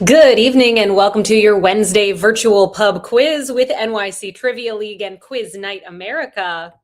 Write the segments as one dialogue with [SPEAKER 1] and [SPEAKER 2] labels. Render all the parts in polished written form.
[SPEAKER 1] Good evening and welcome to your Wednesday virtual pub quiz with NYC Trivia League and Quiz Night America.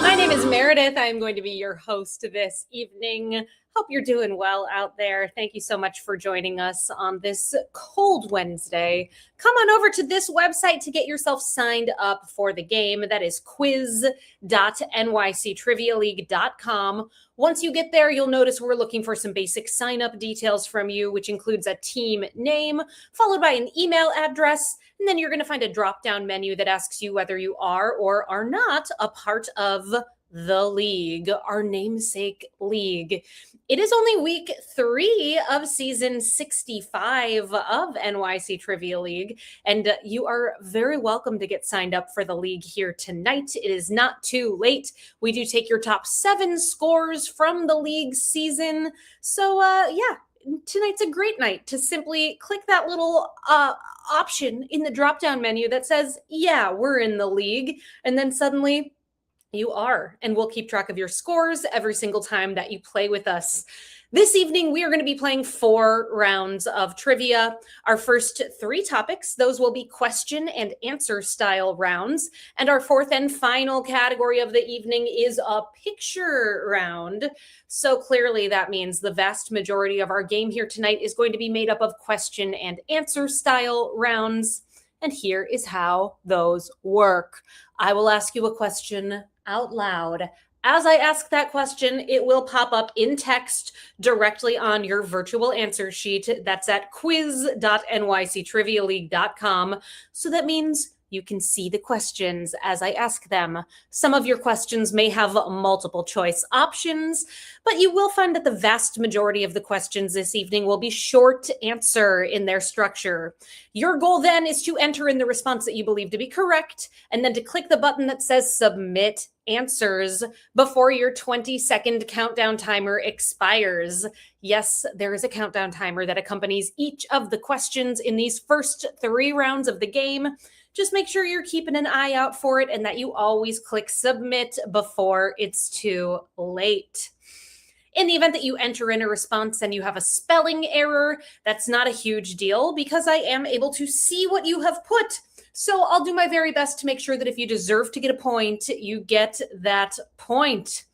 [SPEAKER 1] My name is Meredith. I am going to be your host this evening. Hope you're doing well out there. Thank you so much for joining us on this cold Wednesday. Come on over to this website to get yourself signed up for the game. That is quiz.nyctrivialeague.com. Once you get there, you'll notice we're looking for some basic sign-up details from you, which includes a team name, followed by an email address, and then you're going to find a drop-down menu that asks you whether you are or are not a part of the league, our namesake league. It is only week 3 of season 65 of NYC Trivia League, and you are very welcome to get signed up for the league here tonight. It is not too late. We do take your top 7 scores from the league season. So, tonight's a great night to simply click that little option in the drop-down menu that says, yeah, we're in the league, and then suddenly you are, and we'll keep track of your scores every single time that you play with us. This evening, we are going to be playing 4 rounds of trivia. Our first 3 topics, those will be question and answer style rounds. And our 4th and final category of the evening is a picture round. So clearly that means the vast majority of our game here tonight is going to be made up of question and answer style rounds. And here is how those work. I will ask you a question out loud. As I ask that question, it will pop up in text directly on your virtual answer sheet. That's at quiz.nyctrivialeague.com. So that means you can see the questions as I ask them. Some of your questions may have multiple choice options, but you will find that the vast majority of the questions this evening will be short answer in their structure. Your goal then is to enter in the response that you believe to be correct, and then to click the button that says submit answers before your 20-second countdown timer expires. Yes, there is a countdown timer that accompanies each of the questions in these first 3 rounds of the game. Just make sure you're keeping an eye out for it and that you always click submit before it's too late. In the event that you enter in a response and you have a spelling error, that's not a huge deal because I am able to see what you have put. So I'll do my very best to make sure that if you deserve to get a point, you get that point.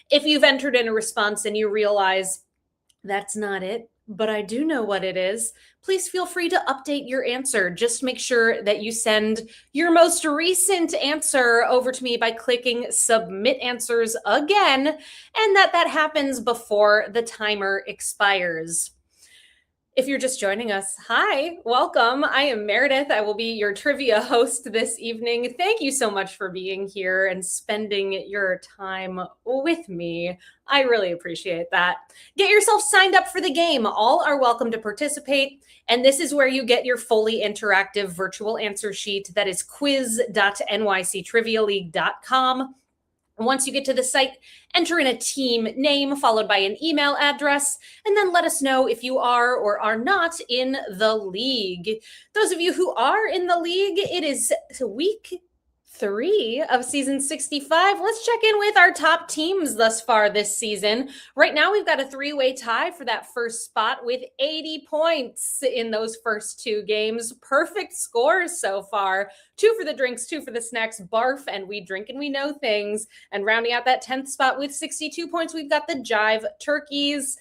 [SPEAKER 1] If you've entered in a response and you realize that's not it, but I do know what it is, please feel free to update your answer. Just make sure that you send your most recent answer over to me by clicking submit answers again, and that happens before the timer expires. If you're just joining us, hi, welcome. I am Meredith. I will be your trivia host this evening. Thank you so much for being here and spending your time with me. I really appreciate that. Get yourself signed up for the game. All are welcome to participate. And this is where you get your fully interactive virtual answer sheet. That is quiz.nyctrivialeague.com. Once you get to the site, enter in a team name followed by an email address, and then let us know if you are or are not in the league. Those of you who are in the league, it is week 3 of season 65. Let's check in with our top teams thus far this season. Right now, we've got a 3-way tie for that first spot with 80 points in those first 2 games. Perfect scores so far. 2 for the drinks, 2 for the snacks, barf, and we drink and we know things. And rounding out that 10th spot with 62 points, we've got the Jive Turkeys.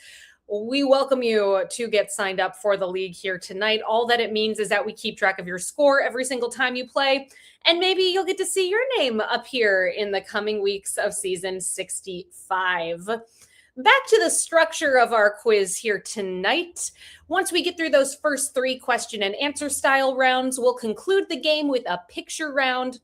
[SPEAKER 1] We welcome you to get signed up for the league here tonight. All that it means is that we keep track of your score every single time you play, and maybe you'll get to see your name appear in the coming weeks of season 65. Back to the structure of our quiz here tonight. Once we get through those first 3 question and answer style rounds, we'll conclude the game with a picture round.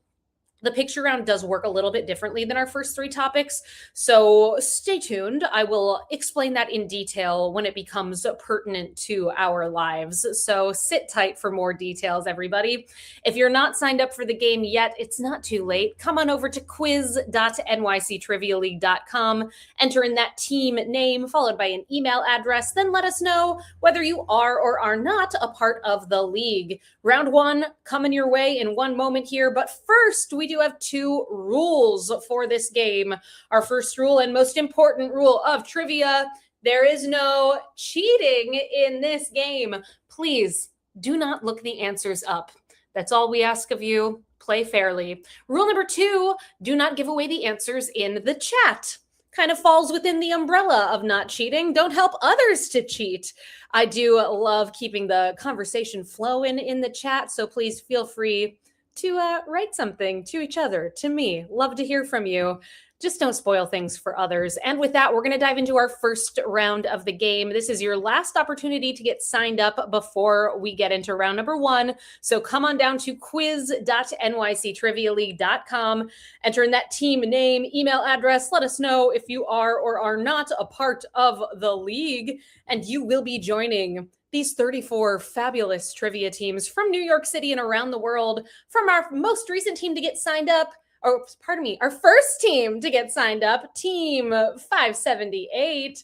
[SPEAKER 1] The picture round does work a little bit differently than our first three topics, so stay tuned. I will explain that in detail when it becomes pertinent to our lives. So sit tight for more details, everybody. If you're not signed up for the game yet, it's not too late. Come on over to quiz.nyctrivialeague.com, enter in that team name followed by an email address, then let us know whether you are or are not a part of the league. Round one coming your way in one moment here, but first we do have two rules for this game. Our first rule and most important rule of trivia: there is no cheating in this game. Please do not look the answers up. That's all we ask of you. Play fairly. Rule number two: do not give away the answers in the chat. Kind of falls within the umbrella of not cheating. Don't help others to cheat. I do love keeping the conversation flowing in the chat, so please feel free to write something to each other, to me. Love to hear from you. Just don't spoil things for others. And with that, we're going to dive into our first round of the game. This is your last opportunity to get signed up before we get into round number one. So come on down to quiz.nyctrivialeague.com, enter in that team name, email address, let us know if you are or are not a part of the league, and you will be joining these 34 fabulous trivia teams from New York City and around the world. From our most recent team to get signed up, or pardon me, our first team to get signed up, Team 578,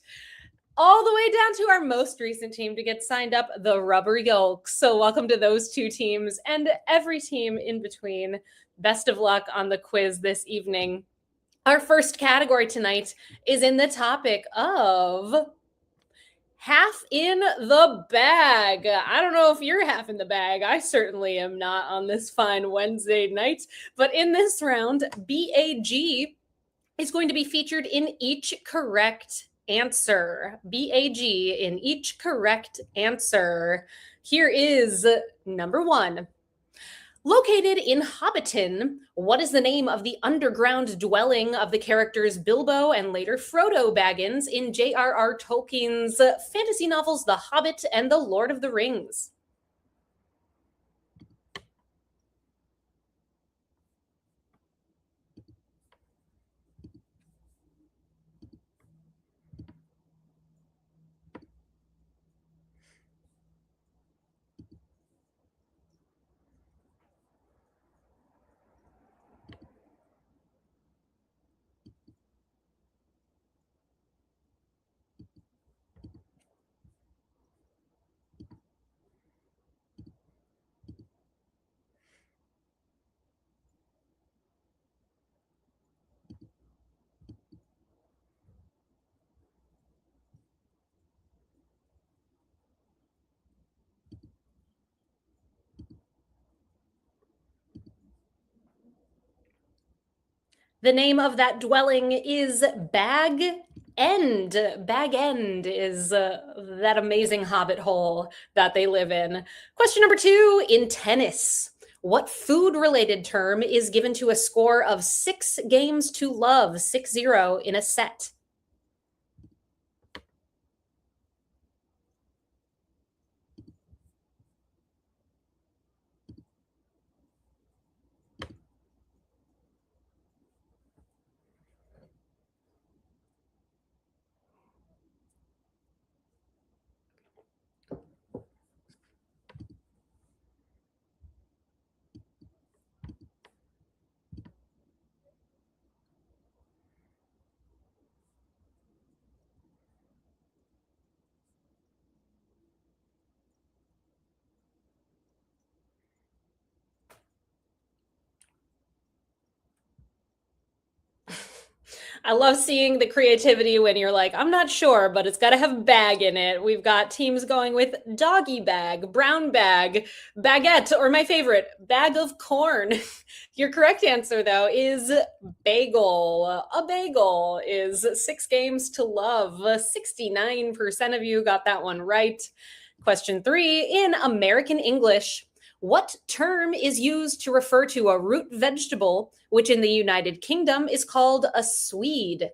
[SPEAKER 1] all the way down to our most recent team to get signed up, the Rubber Yolks. So welcome to those two teams and every team in between. Best of luck on the quiz this evening. Our first category tonight is in the topic of half in the bag. I don't know if you're half in the bag. I certainly am not on this fine Wednesday night. But in this round, BAG is going to be featured in each correct answer. BAG in each correct answer. Here is number one. Located in Hobbiton, what is the name of the underground dwelling of the characters Bilbo and later Frodo Baggins in J.R.R. Tolkien's fantasy novels The Hobbit and The Lord of the Rings? The name of that dwelling is Bag End. Bag End is that amazing hobbit hole that they live in. Question number two, in tennis, what food-related term is given to a score of 6 games to love, 6-0 in a set? I love seeing the creativity when you're like, I'm not sure, but it's got to have bag in it. We've got teams going with doggy bag, brown bag, baguette, or my favorite, bag of corn. Your correct answer, though, is bagel. A bagel is 6 games to love. 69% of you got that one right. Question 3, in American English, what term is used to refer to a root vegetable, which in the United Kingdom is called a swede?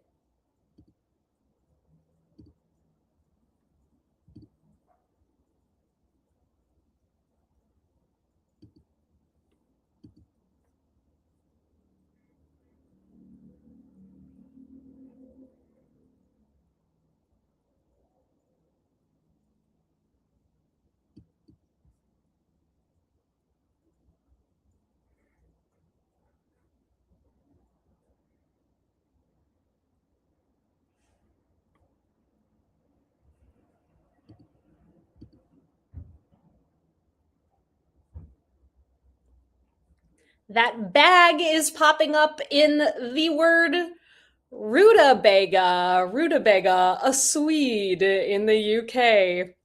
[SPEAKER 1] That bag is popping up in the word rutabaga. Rutabaga, a Swede in the UK.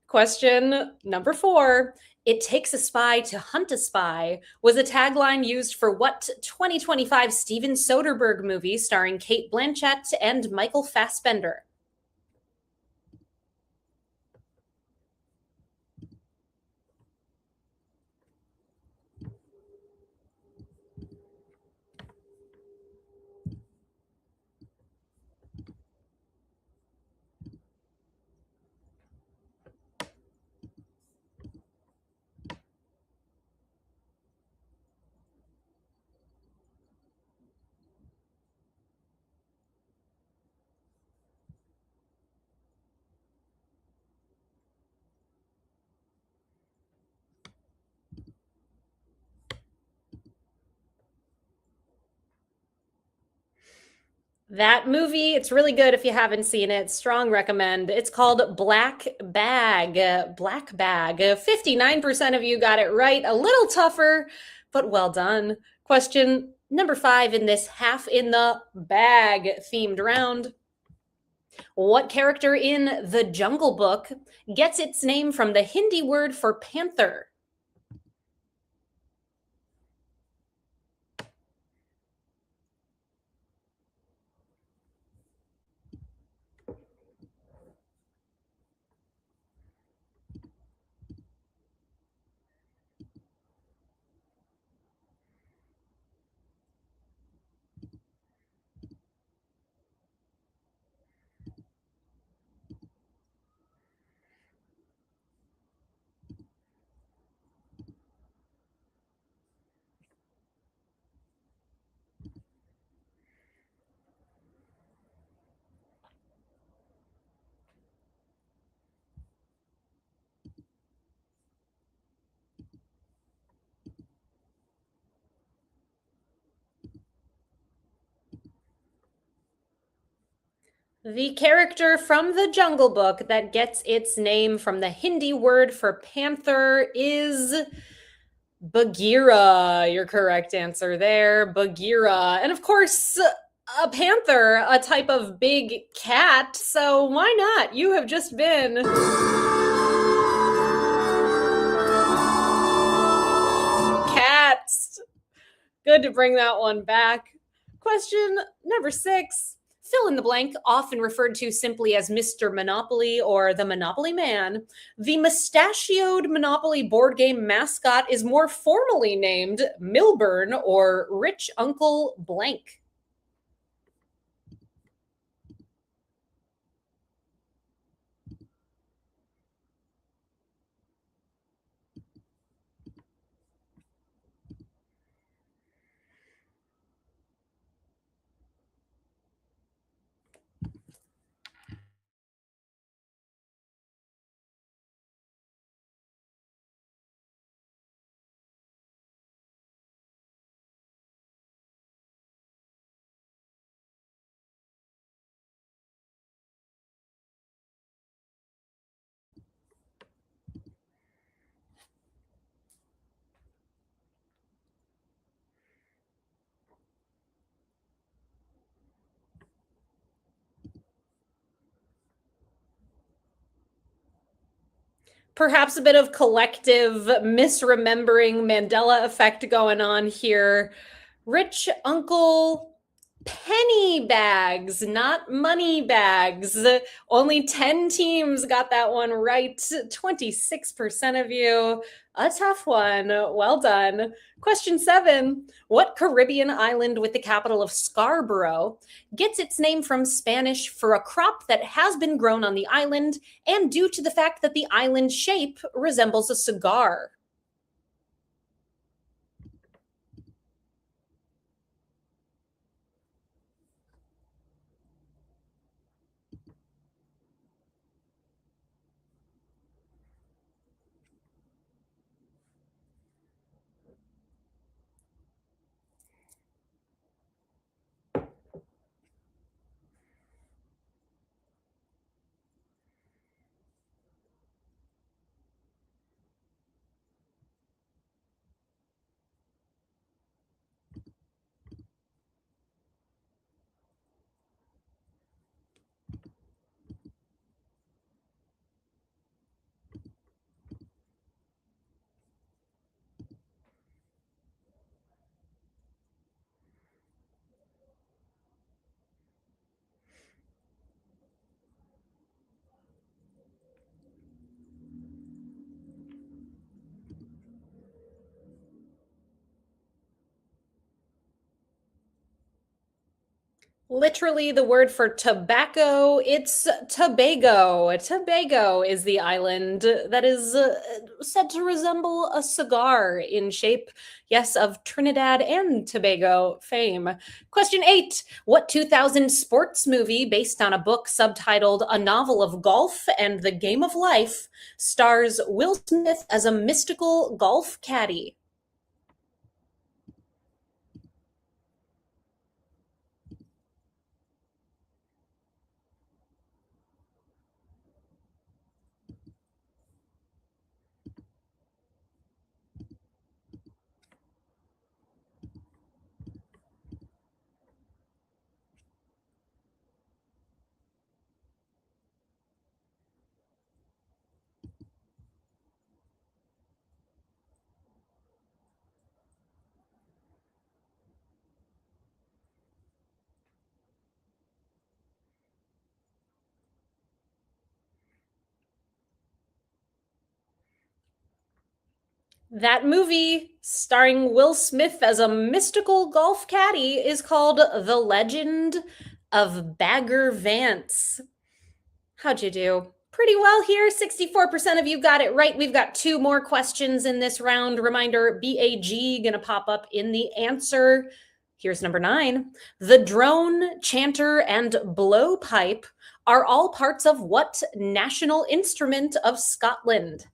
[SPEAKER 1] Question number 4. It takes a spy to hunt a spy was a tagline used for what 2025 Steven Soderbergh movie starring Kate Blanchett and Michael Fassbender? That movie, it's really good if you haven't seen it. Strong recommend. It's called Black Bag. Black Bag. 59% of you got it right. A little tougher, but well done. Question number 5 in this half in the bag themed round. What character in The Jungle Book gets its name from the Hindi word for panther? The character from The Jungle Book that gets its name from the Hindi word for panther is Bagheera. Your correct answer there, Bagheera. And of course, a panther, a type of big cat, so why not? You have just been cats. Good to bring that one back. Question number 6. Fill in the blank, often referred to simply as Mr. Monopoly or the Monopoly Man. The mustachioed Monopoly board game mascot is more formally named Milburn or Rich Uncle Blank. Perhaps a bit of collective misremembering Mandela effect going on here. Rich Uncle Penny bags, not money bags. Only 10 teams got that one right. 26% of you. A tough one. Well done. Question 7. What Caribbean island with the capital of Scarborough gets its name from Spanish for a crop that has been grown on the island and due to the fact that the island shape resembles a cigar? Literally, the word for tobacco, it's Tobago. Tobago is the island that is said to resemble a cigar in shape, yes, of Trinidad and Tobago fame. Question 8. What 2000 sports movie based on a book subtitled A Novel of Golf and the Game of Life stars Will Smith as a mystical golf caddy? That movie, starring Will Smith as a mystical golf caddy, is called The Legend of Bagger Vance. How'd you do? Pretty well here. 64% of you got it right. We've got two more questions in this round. Reminder, BAG gonna pop up in the answer. Here's number 9. The drone, chanter, and blowpipe are all parts of what national instrument of Scotland?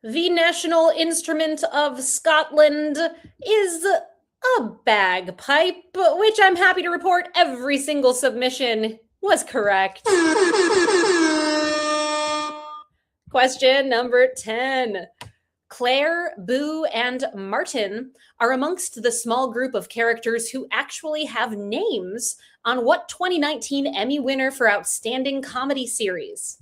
[SPEAKER 1] The national instrument of Scotland is a bagpipe, which I'm happy to report every single submission was correct. Question number 10. Claire, Boo, and Martin are amongst the small group of characters who actually have names on what 2019 Emmy winner for Outstanding Comedy Series?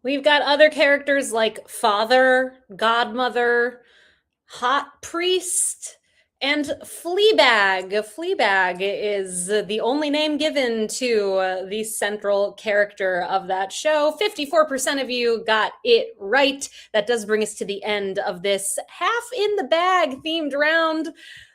[SPEAKER 1] We've got other characters like Father, Godmother, Hot Priest, and Fleabag. Fleabag is the only name given to the central character of that show. 54% of you got it right. That does bring us to the end of this half in the bag themed round.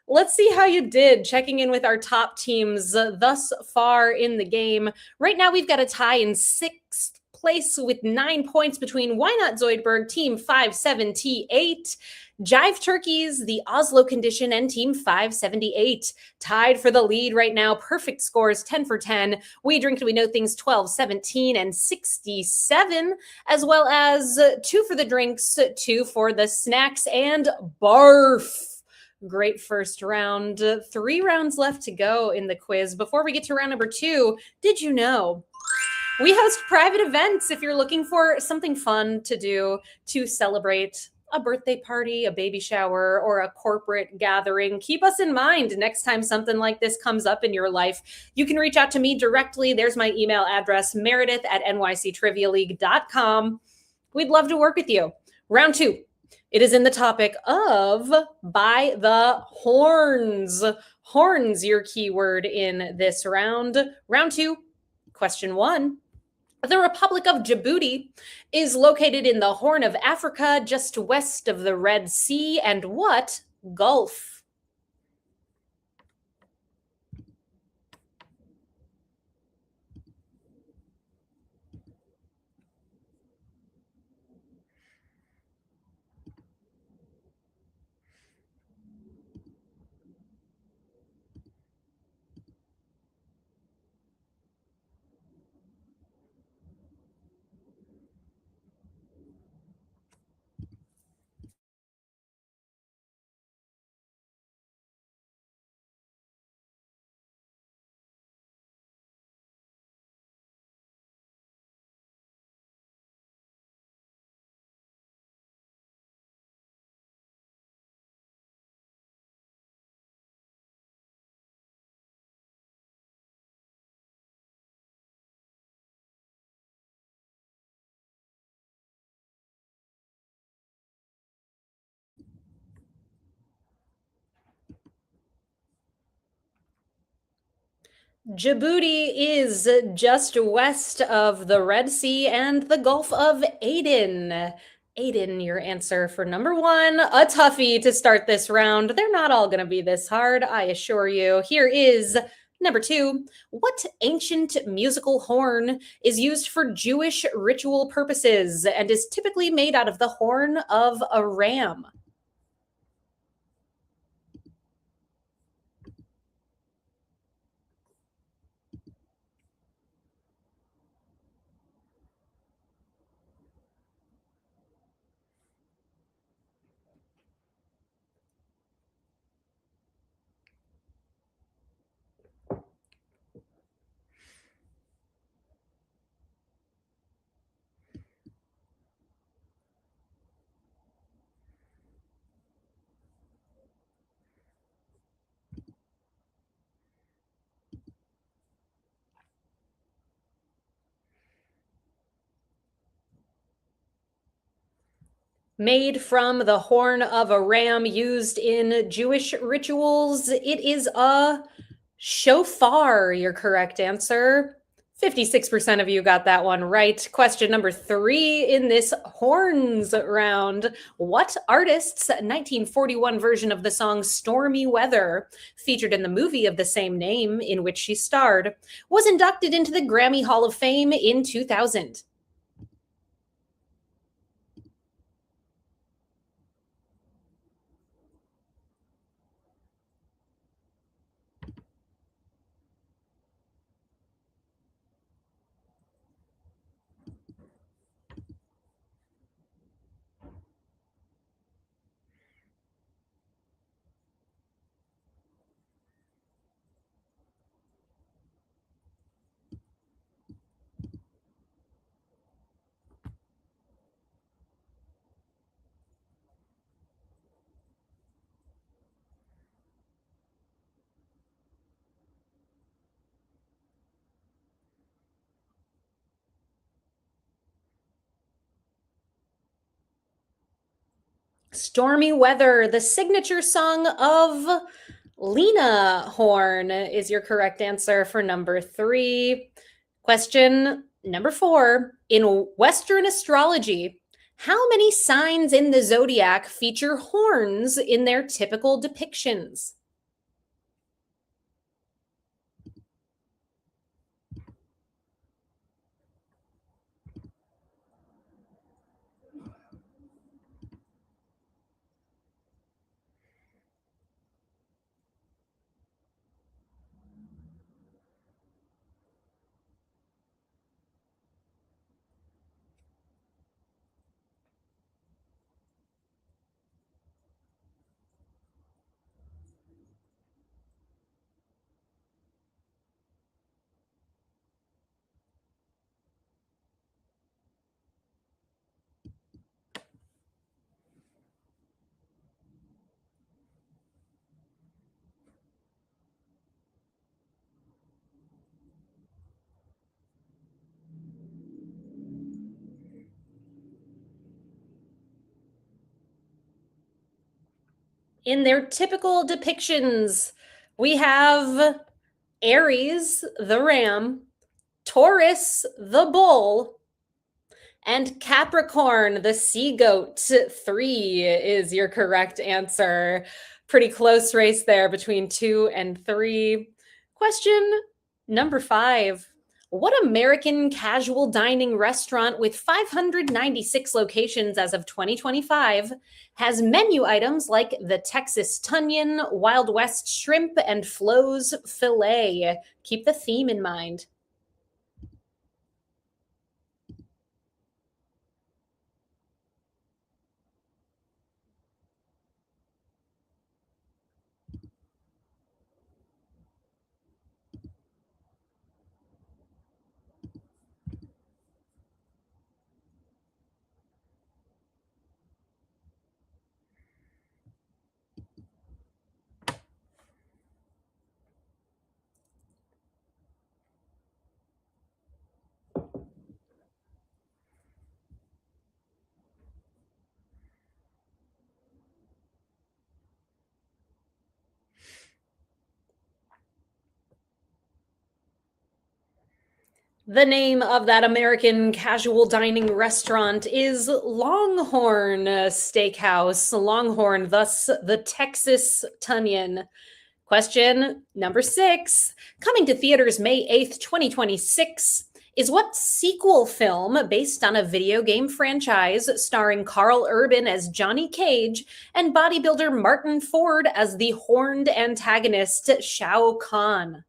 [SPEAKER 1] Let's see how you did checking in with our top teams thus far in the game. Right now, we've got a tie in sixth place with 9 points between Why Not Zoidberg, Team 578, Jive Turkeys, the Oslo Condition, and Team 578. Tied for the lead right now. Perfect scores 10 for 10. We Drink and We Know Things 12, 17, and 67, as well as 2 for the drinks, 2 for the snacks, and barf. Great first round. 3 rounds left to go in the quiz. Before we get to round number 2, did you know we host private events if you're looking for something fun to do to celebrate a birthday party, a baby shower, or a corporate gathering? Keep us in mind next time something like this comes up in your life. You can reach out to me directly. There's my email address, meredith@nyctrivialeague.com. We'd love to work with you. Round two. It is in the topic of by the horns. Horns, your keyword in this round. Round two, question one. The Republic of Djibouti is located in the Horn of Africa, just west of the Red Sea, and what Gulf? Djibouti is just west of the Red Sea and the Gulf of Aden. Aden, your answer for number one. A toughie to start this round. They're not all going to be this hard, I assure you. Here is number two. What ancient musical horn is used for Jewish ritual purposes and is typically made out of the horn of a ram? Made from the horn of a ram used in Jewish rituals. It is a shofar, your correct answer. 56% of you got that one right. Question number three in this horns round. What artist's 1941 version of the song Stormy Weather, featured in the movie of the same name in which she starred, was inducted into the Grammy Hall of Fame in 2000? Stormy Weather, the signature song of Lena Horne, is your correct answer for number three. Question number four. In Western astrology, how many signs in the zodiac feature horns in their typical depictions? In their typical depictions, we have Aries, the ram, Taurus, the bull, and Capricorn, the sea goat. 3 is your correct answer. Pretty close race there between 2 and 3. Question number 5. What American casual dining restaurant with 596 locations as of 2025 has menu items like the Texas Tunyon, Wild West Shrimp, and Flo's Filet? Keep the theme in mind. The name of that American casual dining restaurant is Longhorn Steakhouse. Longhorn, thus the Texas Tunyon. Question number 6. Coming to theaters May 8th, 2026, is what sequel film based on a video game franchise starring Carl Urban as Johnny Cage and bodybuilder Martin Ford as the horned antagonist Shao Kahn?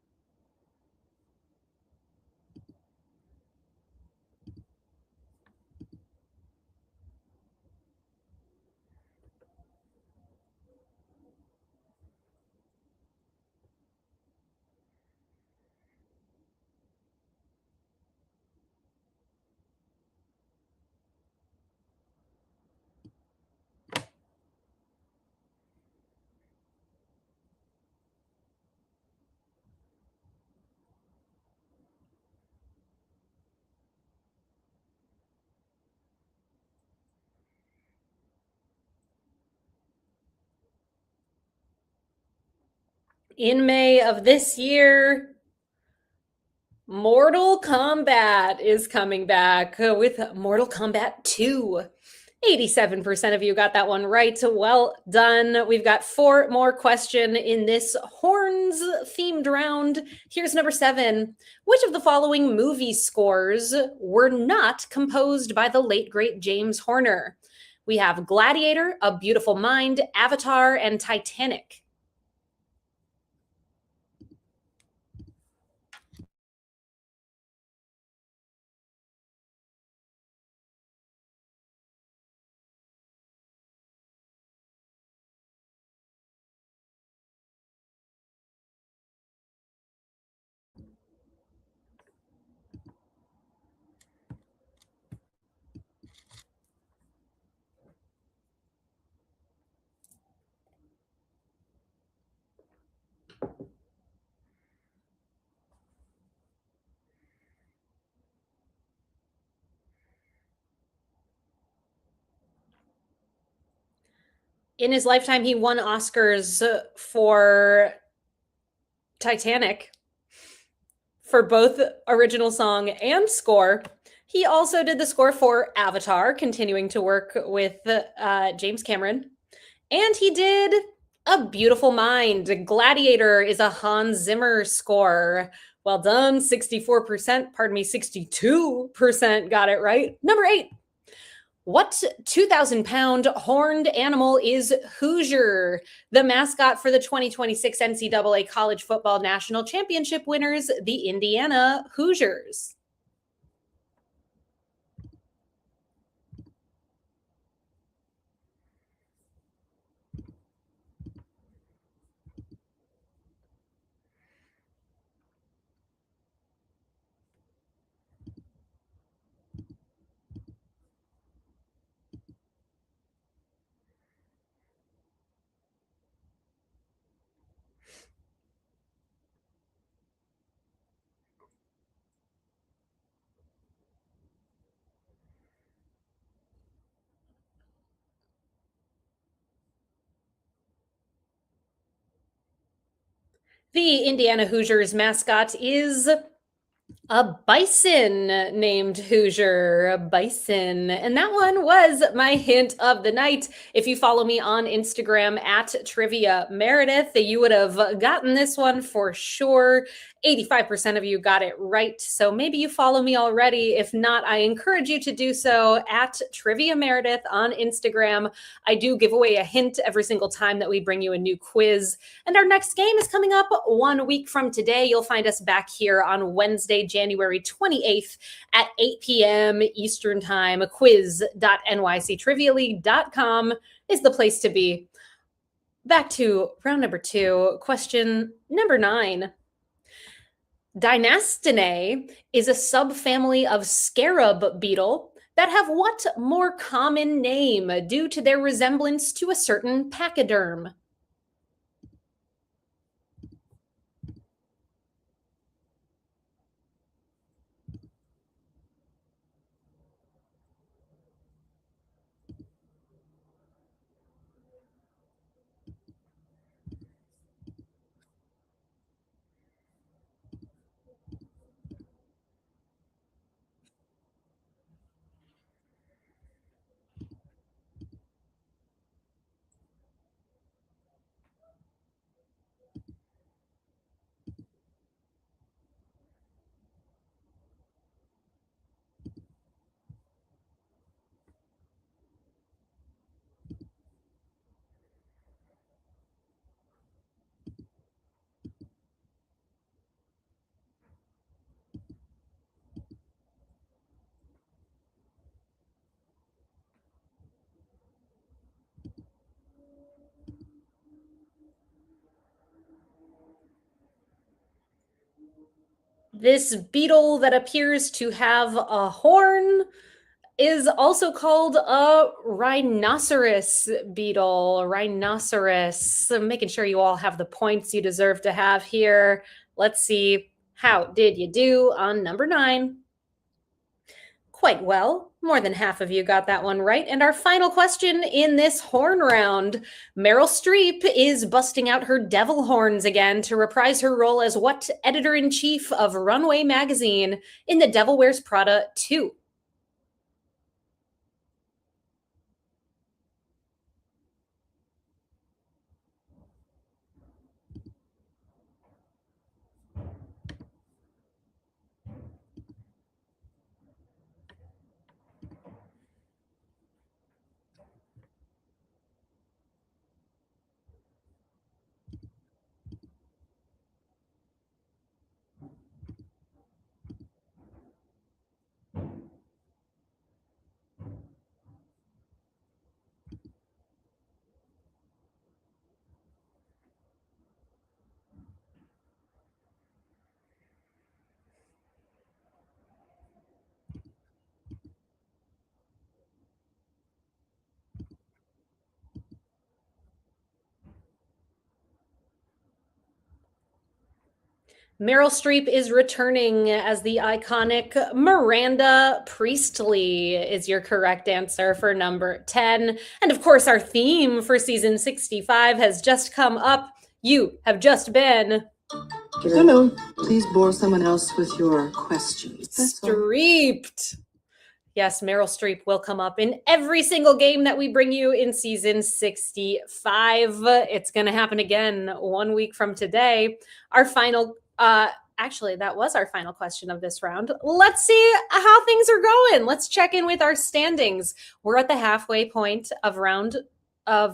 [SPEAKER 1] In May of this year, Mortal Kombat is coming back with Mortal Kombat 2. 87% of you got that one right. Well done. We've got 4 more questions in this horns themed round. Here's number 7. Which of the following movie scores were not composed by the late great James Horner? We have Gladiator, A Beautiful Mind, Avatar, and Titanic. In his lifetime, he won Oscars for Titanic for both original song and score. He also did the score for Avatar, continuing to work with James Cameron. And he did A Beautiful Mind. Gladiator is a Hans Zimmer score. Well done, 64%, pardon me, 62% got it right. Number 8. What 2,000-pound horned animal is Hoosier, the mascot for the 2026 NCAA College Football National Championship winners, the Indiana Hoosiers? The Indiana Hoosiers mascot is a bison named Hoosier, a bison. And that one was my hint of the night. If you follow me on Instagram at Trivia Meredith, you would have gotten this one for sure. 85% of you got it right. So maybe you follow me already. If not, I encourage you to do so at Trivia Meredith on Instagram. I do give away a hint every single time that we bring you a new quiz. And our next game is coming up 1 week from today. You'll find us back here on Wednesday, January 28th at 8 p.m. Eastern Time. Quiz.nyctrivialeague.com is the place to be. Back to round number 2, question number 9. Dynastinae is a subfamily of scarab beetle that have what more common name due to their resemblance to a certain pachyderm? This beetle that appears to have a horn is also called a rhinoceros beetle. Rhinoceros. So making sure you all have the points you deserve to have here. Let's see. How did you do on number 9? Quite well. More than half of you got that one right. And our final question in this horn round. Meryl Streep is busting out her devil horns again to reprise her role as what editor-in-chief of Runway magazine in The Devil Wears Prada 2? Meryl Streep is returning as the iconic Miranda Priestley is your correct answer for number 10. And of course, our theme for season 65 has just come up. You have just been
[SPEAKER 2] Hello. Please bore someone else with your questions.
[SPEAKER 1] streeped. Yes, Meryl Streep will come up in every single game that we bring you in season 65. It's going to happen again 1 week from today. Our final actually, that was our final question of this round. Let's see how things are going. Let's check in with our standings. We're at the halfway point of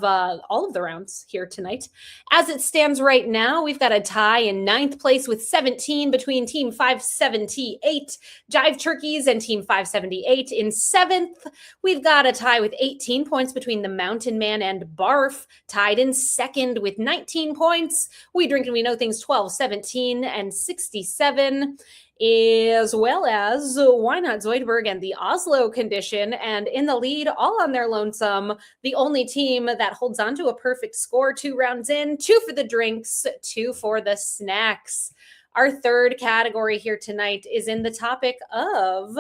[SPEAKER 1] all of the rounds here tonight. As it stands right now, we've got a tie in 9th place with 17 between Team 578, Jive Turkeys, and Team 578. In 7th, we've got a tie with 18 points between the Mountain Man and Barf, tied in 2nd with 19 points. We Drink and We Know Things 12, 17, and 67. As well as Why Not Zoidberg and the Oslo Condition. And in the lead, all on their lonesome, the only team that holds on to a perfect score 2 rounds in, 2 for the drinks, 2 for the snacks. Our third category here tonight is in the topic of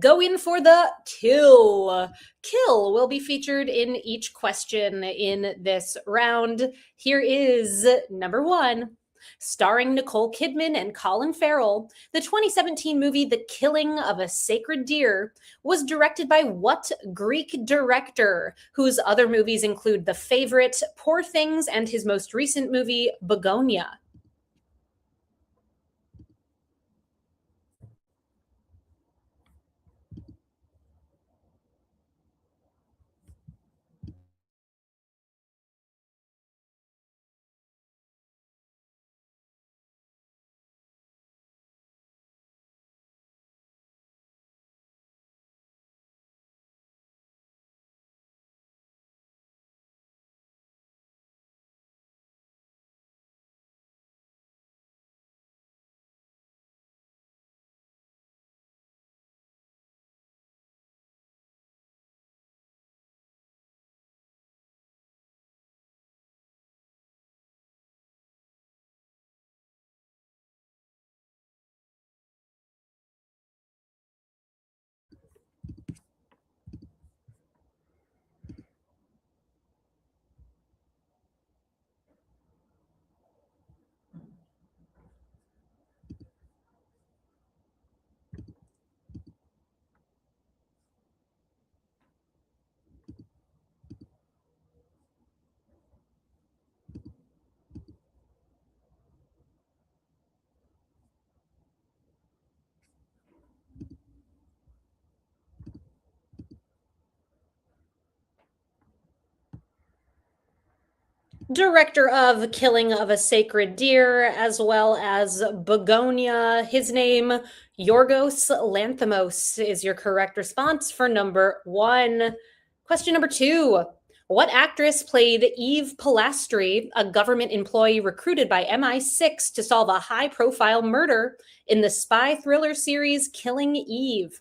[SPEAKER 1] go in for the kill. Kill will be featured in each question in this round. Here is number 1. Starring Nicole Kidman and Colin Farrell, the 2017 movie The Killing of a Sacred Deer was directed by what Greek director, whose other movies include The Favorite, Poor Things, and his most recent movie, Begonia? Director of Killing of a Sacred Deer, as well as Begonia. His name, Yorgos Lanthimos, is your correct response for number 1. Question number 2. What actress played Eve Pilastri, a government employee recruited by MI6 to solve a high-profile murder in the spy thriller series Killing Eve?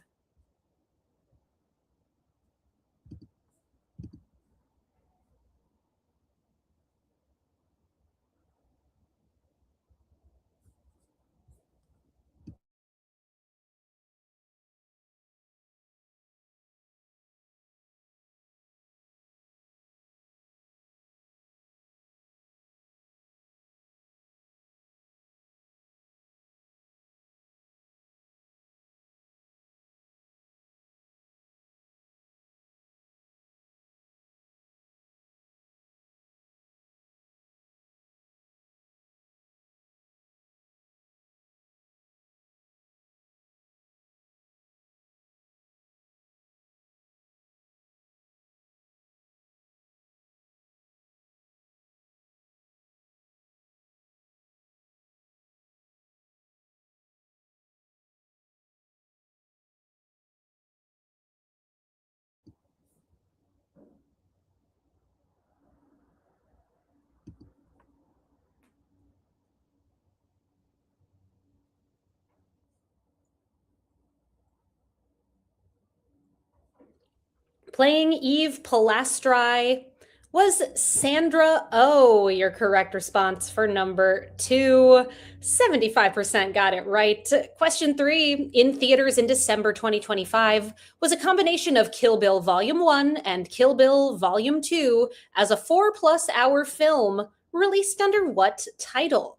[SPEAKER 1] Playing Eve Pilastri was Sandra Oh, your correct response for number 2. 75% got it right. Question 3, in theaters in December 2025, was a combination of Kill Bill Volume 1 and Kill Bill Volume 2 as a 4+ hour film released under what title?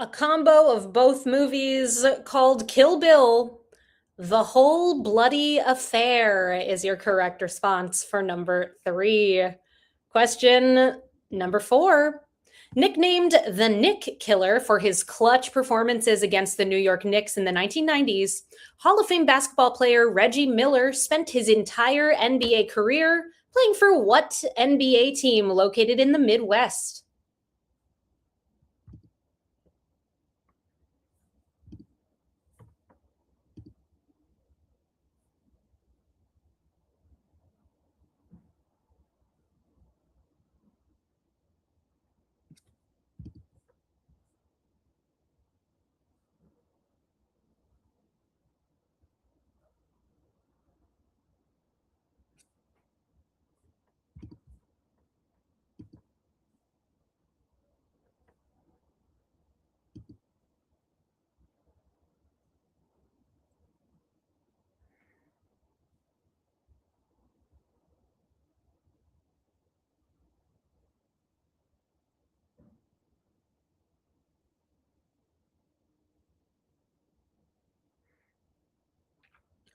[SPEAKER 1] A combo of both movies called Kill Bill. The Whole Bloody Affair is your correct response for number 3. Question number 4. Nicknamed the Nick Killer for his clutch performances against the New York Knicks in the 1990s, Hall of Fame basketball player Reggie Miller spent his entire NBA career playing for what NBA team located in the Midwest?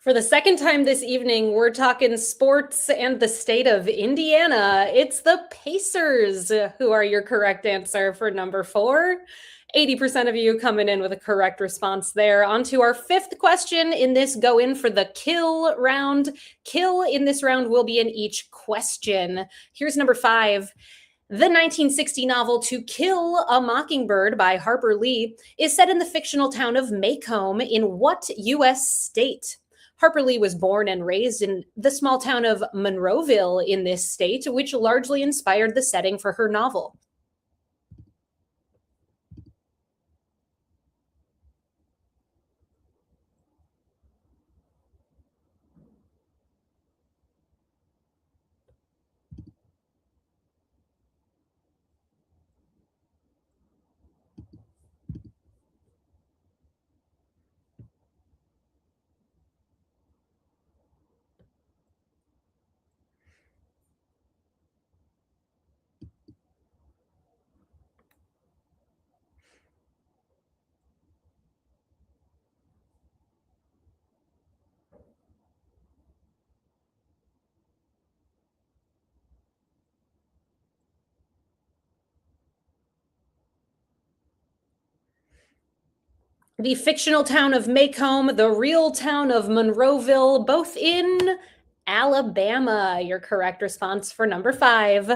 [SPEAKER 1] For the second time this evening, we're talking sports and the state of Indiana. It's the Pacers who are your correct answer for number four. 80% of you coming in with a correct response there. On to our fifth question in this go in for the kill round. Kill in this round will be in each question. Here's number five. The 1960 novel To Kill a Mockingbird by Harper Lee is set in the fictional town of Macomb in what U.S. state? Harper Lee was born and raised in the small town of Monroeville in this state, which largely inspired the setting for her novel. The fictional town of Macomb, the real town of Monroeville, both in Alabama. Your correct response for number five.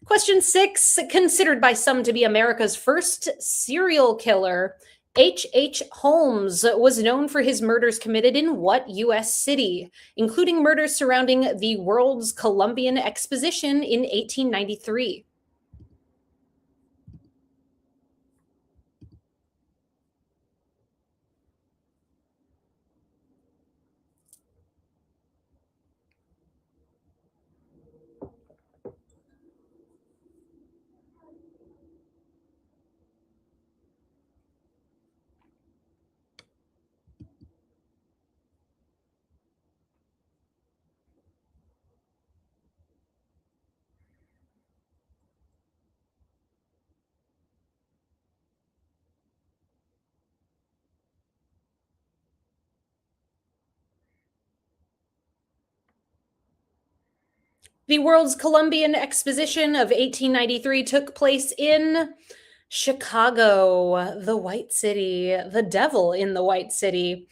[SPEAKER 1] Question six, considered by some to be America's first serial killer, H. Holmes was known for his murders committed in what U.S. city, including murders surrounding the World's Columbian Exposition in 1893? The World's Columbian Exposition of 1893 took place in Chicago, the White City, the devil in the White City.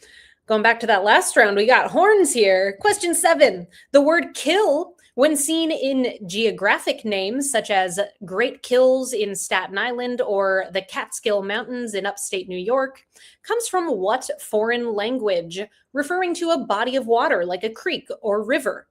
[SPEAKER 1] Going back to that last round, we got horns here. Question seven. The word kill, when seen in geographic names such as Great Kills in Staten Island or the Catskill Mountains in upstate New York, comes from what foreign language, referring to a body of water like a creek or river?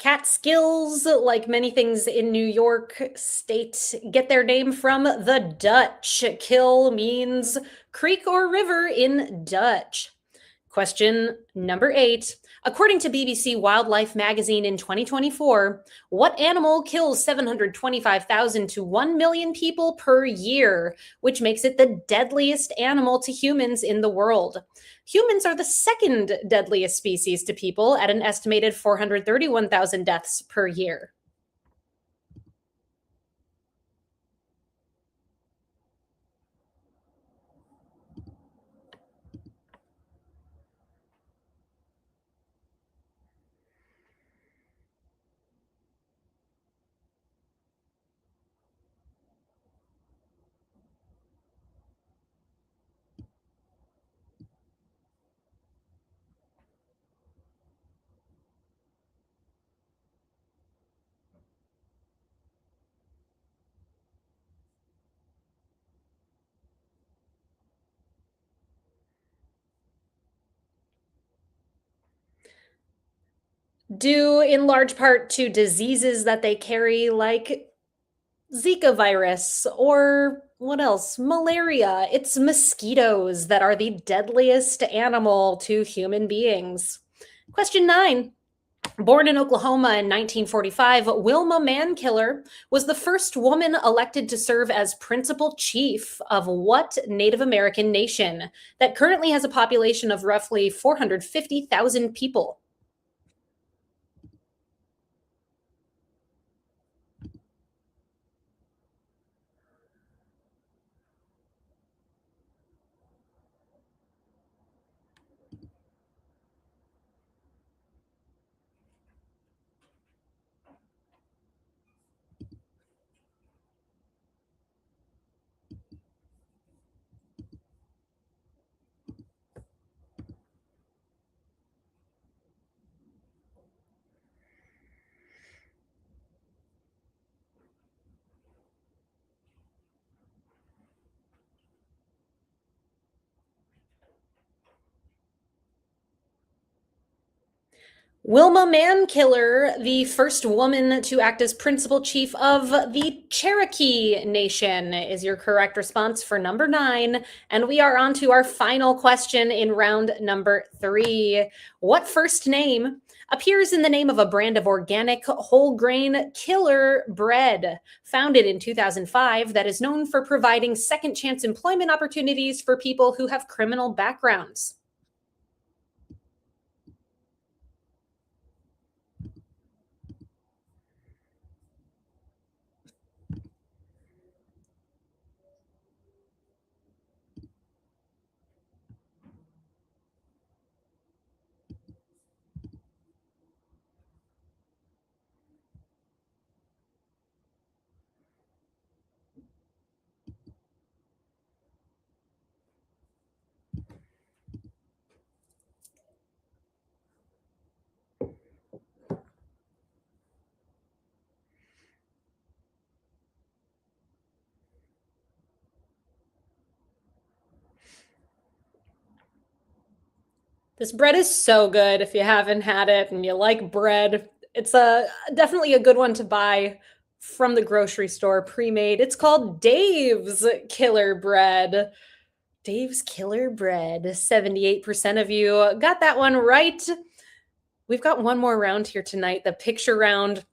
[SPEAKER 1] Catskills, like many things in New York State, get their name from the Dutch. Kill means creek or river in Dutch. Question number 8. According to BBC Wildlife magazine in 2024, what animal kills 725,000 to 1 million people per year, which makes it the deadliest animal to humans in the world? Humans are the second deadliest species to people at an estimated 431,000 deaths per year. Due in large part to diseases that they carry, like Zika virus, or what else? Malaria. It's mosquitoes that are the deadliest animal to human beings. Question 9. Born in Oklahoma in 1945, Wilma Mankiller was the first woman elected to serve as principal chief of what Native American nation that currently has a population of roughly 450,000 people? Wilma Mankiller, the first woman to act as principal chief of the Cherokee Nation, is your correct response for number 9. And we are on to our final question in round number 3. What first name appears in the name of a brand of organic whole grain killer bread founded in 2005 that is known for providing second chance employment opportunities for people who have criminal backgrounds? This bread is so good if you haven't had it and you like bread. It's definitely a good one to buy from the grocery store pre-made. It's called Dave's Killer Bread. Dave's Killer Bread. 78% of you got that one right. We've got one more round here tonight, the picture round.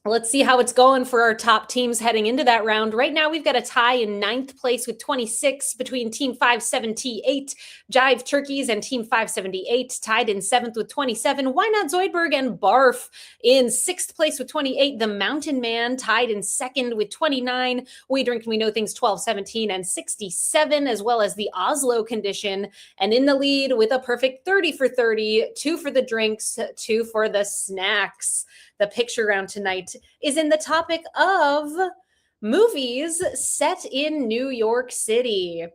[SPEAKER 1] Let's see how it's going for our top teams heading into that round. Right now, we've got a tie in 9th place with 26 between Team 578, Jive Turkeys, and Team 578, tied in 7th with 27. Why Not Zoidberg and Barf in 6th place with 28. The Mountain Man tied in 2nd with 29. We Drink and We Know Things 12, 17, and 67, as well as the Oslo Condition. And in the lead with a perfect 30 for 30, 2 for the drinks, 2 for the snacks. The picture round tonight is in the topic of movies set in New York City.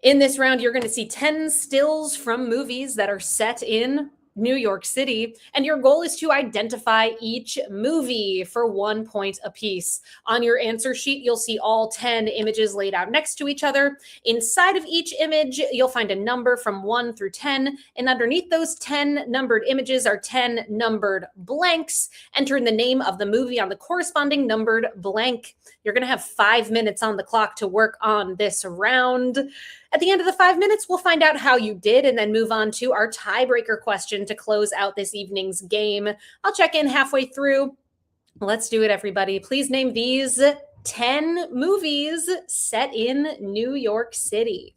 [SPEAKER 1] In this round, you're going to see 10 stills from movies that are set in New York City, and your goal is to identify each movie for 1 point apiece. On your answer sheet, you'll see all 10 images laid out next to each other. Inside of each image, you'll find a number from 1 through 10, and underneath those 10 numbered images are 10 numbered blanks. Enter in the name of the movie on the corresponding numbered blank. You're going to have 5 minutes on the clock to work on this round. At the end of the 5 minutes, we'll find out how you did and then move on to our tiebreaker question to close out this evening's game. I'll check in halfway through. Let's do it, everybody. Please name these 10 movies set in New York City.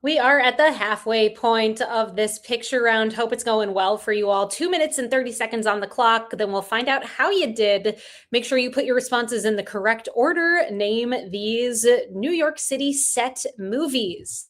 [SPEAKER 1] We are at the halfway point of this picture round. Hope it's going well for you all. 2 minutes and 30 seconds on the clock. Then we'll find out how you did. Make sure you put your responses in the correct order. Name these New York City set movies.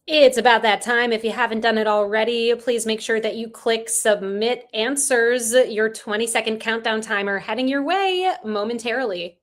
[SPEAKER 1] It's about that time. If you haven't done it already, please make sure that you click submit answers. Your 20-second countdown timer heading your way momentarily.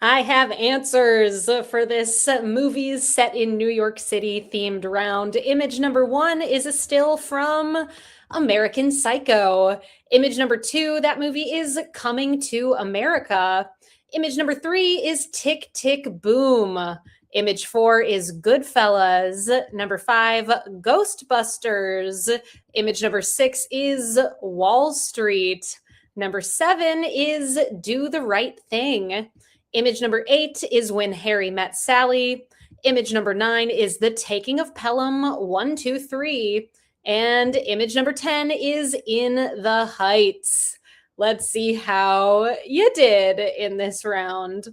[SPEAKER 1] I have answers for this movies set in New York City themed round. Image number 1 is a still from American Psycho. Image number 2, that movie is Coming to America. Image number 3 is Tick Tick Boom. Image 4 is Goodfellas. Number 5, Ghostbusters. Image number 6 is Wall Street. Number 7 is Do the Right Thing. Image number 8 is When Harry Met Sally. Image number 9 is The Taking of Pelham 1, 2, 3. And image number 10 is In the Heights. Let's see how you did in this round.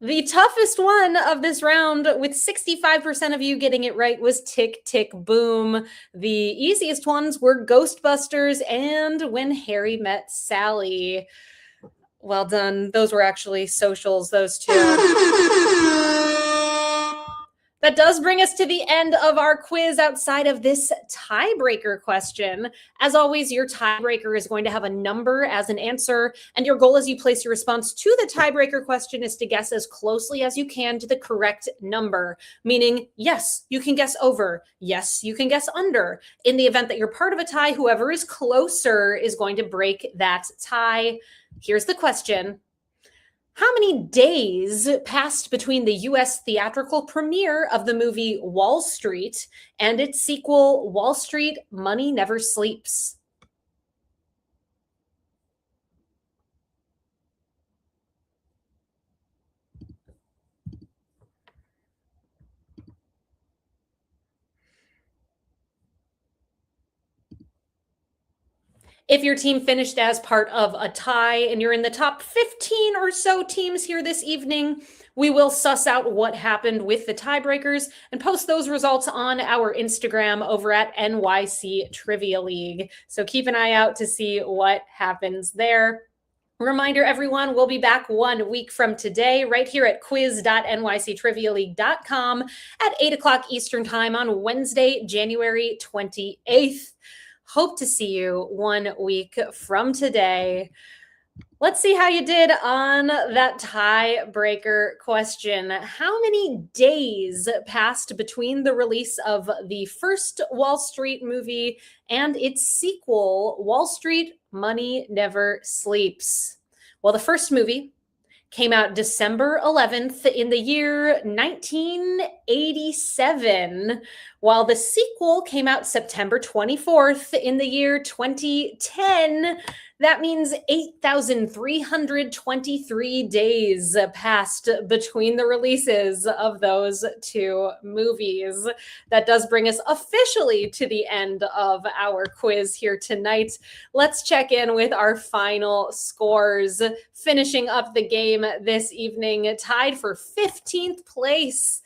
[SPEAKER 1] The toughest one of this round, with 65% of you getting it right, was Tick Tick Boom. The easiest ones were Ghostbusters and When Harry Met Sally. Well done. Those were actually socials, those two. That does bring us to the end of our quiz outside of this tiebreaker question. As always, your tiebreaker is going to have a number as an answer, and your goal as you place your response to the tiebreaker question is to guess as closely as you can to the correct number, meaning, yes, you can guess over, yes, you can guess under. In the event that you're part of a tie, whoever is closer is going to break that tie. Here's the question. How many days passed between the US theatrical premiere of the movie Wall Street and its sequel, Wall Street, Money Never Sleeps? If your team finished as part of a tie and you're in the top 15 or so teams here this evening, we will suss out what happened with the tiebreakers and post those results on our Instagram over at NYC Trivia League. So keep an eye out to see what happens there. Reminder, everyone, we'll be back 1 week from today right here at quiz.nyctrivialeague.com at 8 o'clock Eastern Time on Wednesday, January 28th. Hope to see you 1 week from today. Let's see how you did on that tiebreaker question. How many days passed between the release of the first Wall Street movie and its sequel, Wall Street, Money Never Sleeps? Well, the first movie came out December 11th in the year 1987, while the sequel came out September 24th in the year 2010. That means 8,323 days passed between the releases of those two movies. That does bring us officially to the end of our quiz here tonight. Let's check in with our final scores. Finishing up the game this evening, tied for 15th place,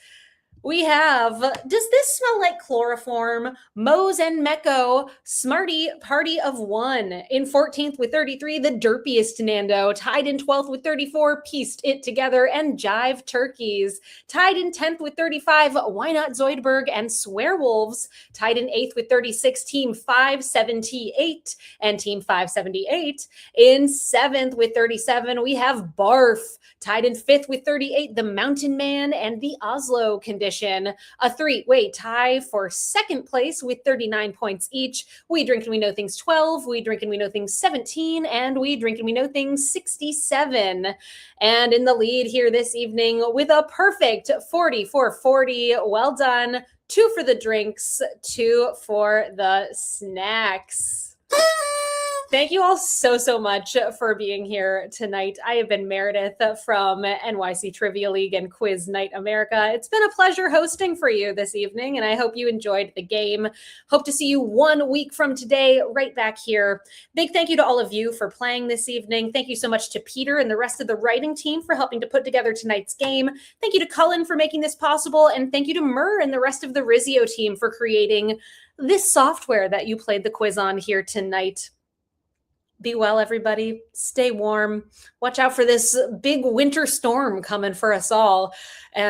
[SPEAKER 1] we have Does This Smell Like Chloroform? Mose and Mecco, Smarty Party of One. In 14th with 33, The Derpiest Nando. Tied in 12th with 34, Pieced It Together and Jive Turkeys. Tied in 10th with 35, Why Not Zoidberg and Swearwolves. Tied in 8th with 36, Team 578 and Team 578. In 7th with 37, we have Barf. Tied in 5th with 38, The Mountain Man and The Oslo Condition. A three-way tie for second place with 39 points each. We Drink and We Know Things 12, We Drink and We Know Things 17, and We Drink and We Know Things 67. And in the lead here this evening with a perfect 40-40. Well done. 2 for the drinks, 2 for the snacks. Thank you all so much for being here tonight. I have been Meredith from NYC Trivia League and Quiz Night America. It's been a pleasure hosting for you this evening, and I hope you enjoyed the game. Hope to see you 1 week from today right back here. Big thank you to all of you for playing this evening. Thank you so much to Peter and the rest of the writing team for helping to put together tonight's game. Thank you to Cullen for making this possible, and thank you to Murr and the rest of the Rizzio team for creating this software that you played the quiz on here tonight. Be well, everybody. Stay warm. Watch out for this big winter storm coming for us all.